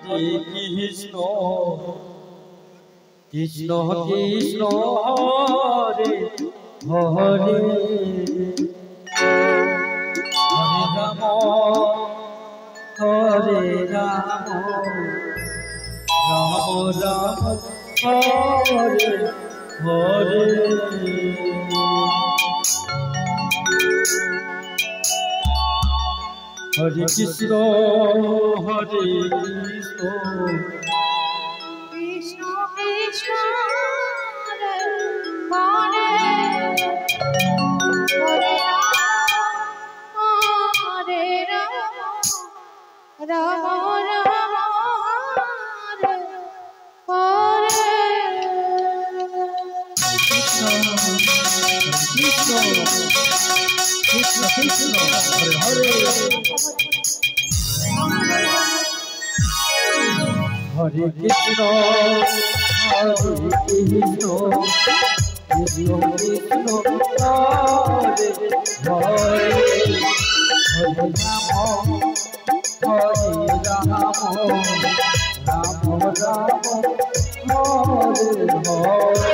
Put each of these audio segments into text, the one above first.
হরে কৃষ্ণ কৃষ্ণ কৃষ্ণ হরে হরে হরে রাম হরে রাম রাম রাম হরে হরে হরে কৃষ্ণ হরে কৃষ্ণ কৃষ্ণ কৃষ্ণ হরে হরে হরে রাম রাম রাম হরে হরে কৃষ্ণ কৃষ্ণ কৃষ্ণ কৃষ্ণ হরে হরে হরে কৃষ্ণ হরে কৃষ্ণ কৃষ্ণ কৃষ্ণ হরে হরে হরে রাম হরে রাম রাম রাম হরে হরে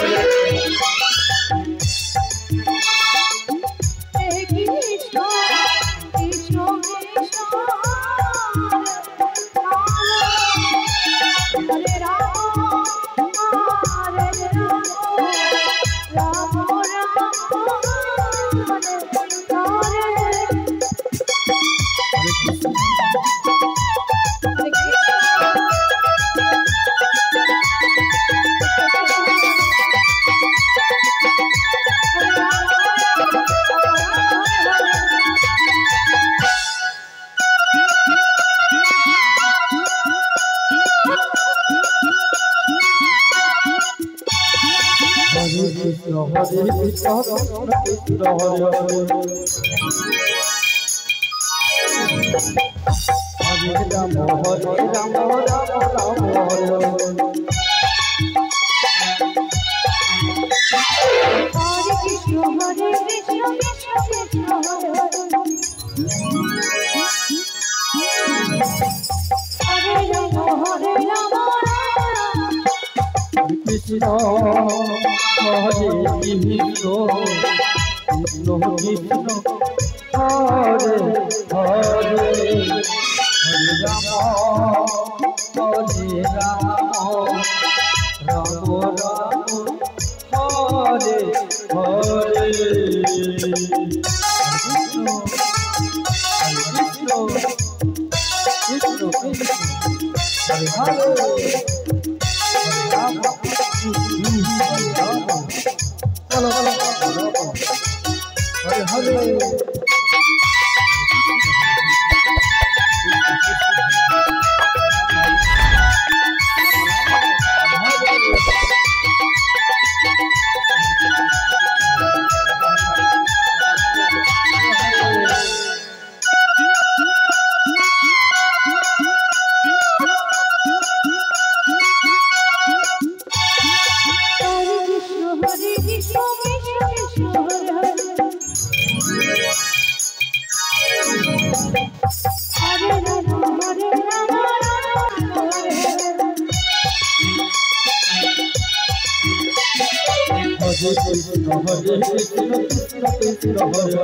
কৃষ্ণ কৃষ্ণ কৃষ্ণ হরে রাম হরে রাম রাম রাম হরে কৃষ্ণ হরে কৃষ্ণ কৃষ্ণ হরে হরে হরে রাম রাম রাম হরে হরে কৃষ্ণ হরে কৃষ্ণ কৃষ্ণ কৃষ্ণ হরে হরে হরে রাম কৃষ্ণ হরে কৃষ্ণ কৃষ্ণ কৃষ্ণ হরে হরে হরে রাম হরে রাম রাম রাম হরে হরে কৃষ্ণ কৃষ্ণ কৃষ্ণ হরে হরে চলো Hare Hare Hare Krishna Hare Krishna Krishna Krishna Hare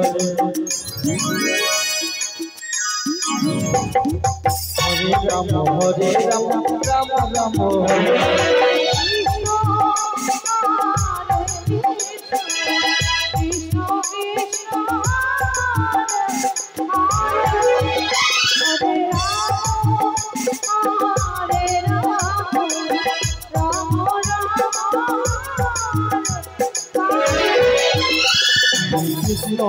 Hare Hare Rama Rama Rama Hare Krishna